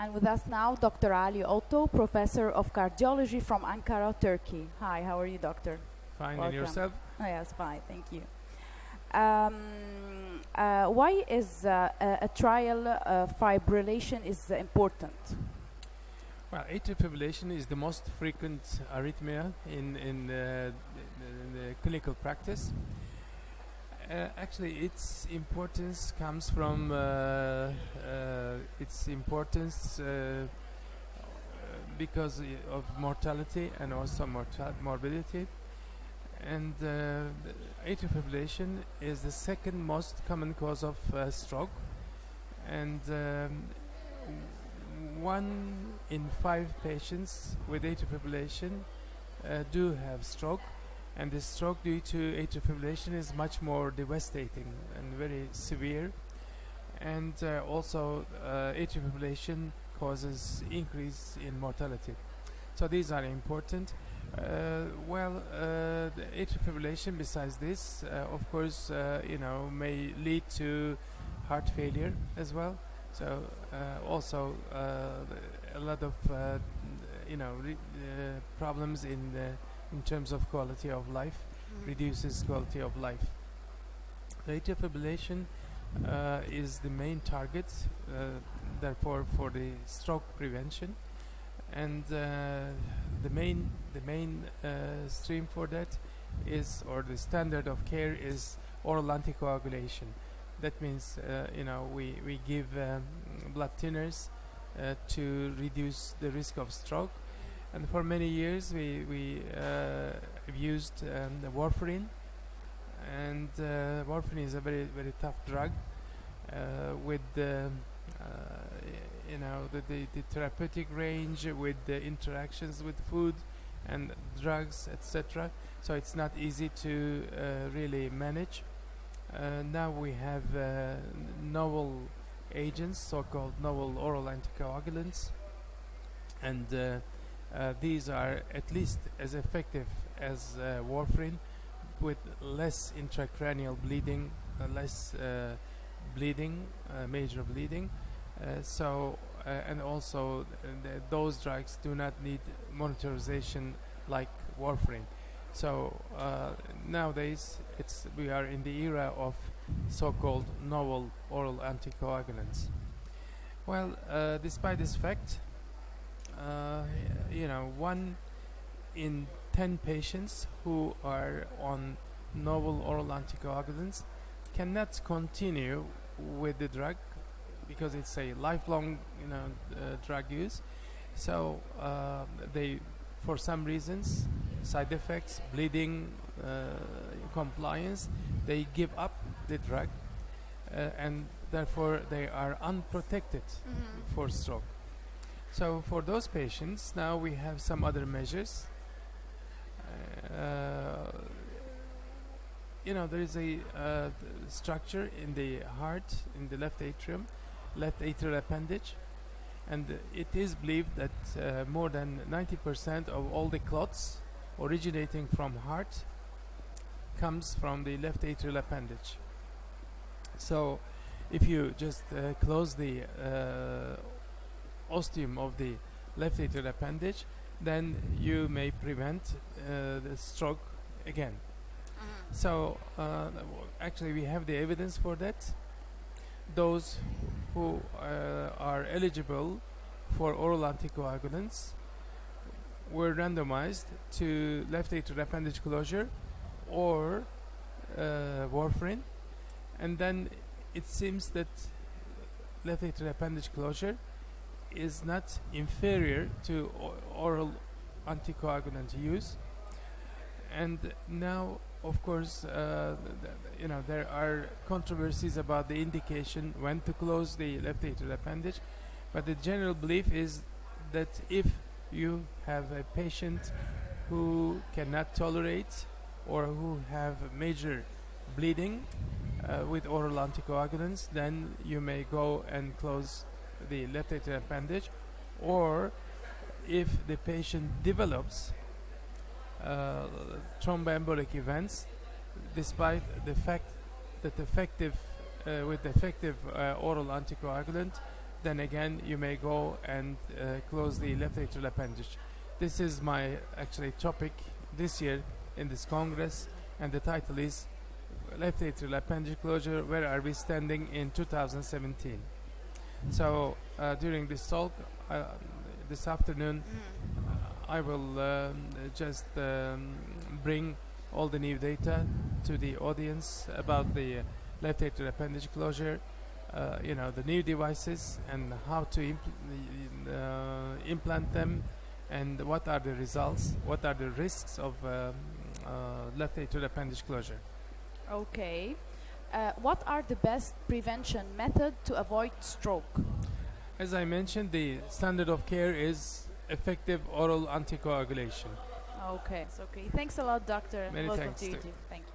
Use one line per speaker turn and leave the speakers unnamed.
And with us now, Dr. Ali Oto, Professor of Cardiology from Ankara, Turkey. Hi, how are you, Doctor?
Fine,
Welcome.
and yourself?
Oh, yes, fine, thank you. Why is atrial fibrillation is important?
Well, atrial fibrillation is the most frequent arrhythmia in the clinical practice. Actually, its importance comes from because of mortality and also morbidity. And atrial fibrillation is the second most common cause of stroke, and 1 in 5 patients with atrial fibrillation do have stroke, and the stroke due to atrial fibrillation is much more devastating and very severe, and also atrial fibrillation causes increase in mortality. So these are important. The atrial fibrillation, besides this, of course, may lead to heart failure as well. So also a lot of problems in terms of quality of life, reduces quality of life. The atrial fibrillation is the main target, therefore, for the stroke prevention, and the main stream for that is, or the standard of care is, oral anticoagulation. That means we give blood thinners to reduce the risk of stroke, and for many years we have used the warfarin, and warfarin is a very tough drug with the therapeutic range, with the interactions with food and drugs, etc. So it's not easy to really manage. Now we have novel agents, so-called novel oral anticoagulants, and these are at least as effective as warfarin, with less intracranial bleeding, less major bleeding. And also those drugs do not need monitorization like warfarin. So nowadays we are in the era of so-called novel oral anticoagulants. Well, despite this fact, 1 in 10 patients who are on novel oral anticoagulants cannot continue with the drug because it's a lifelong drug use. So they, for some reasons, side effects, bleeding, compliance, they give up the drug, and therefore they are unprotected for stroke. So for those patients, now we have some other measures. There is a structure in the heart, in the left atrium, left atrial appendage, and it is believed that more than 90% of all the clots originating from heart comes from the left atrial appendage. So if you just close the ostium of the left atrial appendage, then you may prevent the stroke again. So actually we have the evidence for that. Those who are eligible for oral anticoagulants were randomized to left atrial appendage closure or warfarin, and then it seems that left atrial appendage closure is not inferior to oral anticoagulant use. And now, of course, there are controversies about the indication when to close the left atrial appendage, but the general belief is that if you have a patient who cannot tolerate or who have major bleeding with oral anticoagulants, then you may go and close the left atrial appendage. Or if the patient develops thromboembolic events, despite the fact that with effective oral anticoagulant, then again you may go and close the left atrial appendage. This is my actually topic this year in this congress, and the title is left atrial appendage closure, where are we standing in 2017. So during this talk this afternoon, I will just bring all the new data to the audience about the left atrial appendage closure, the new devices and how to implant them, and what are the results, what are the risks of left atrial appendage closure.
Okay. What are the best prevention method to avoid stroke?
As I mentioned, the standard of care is effective oral anticoagulation.
Okay. It's okay. Thanks a lot, doctor.
Many
Welcome
thanks
to you
to-
too. Thanks.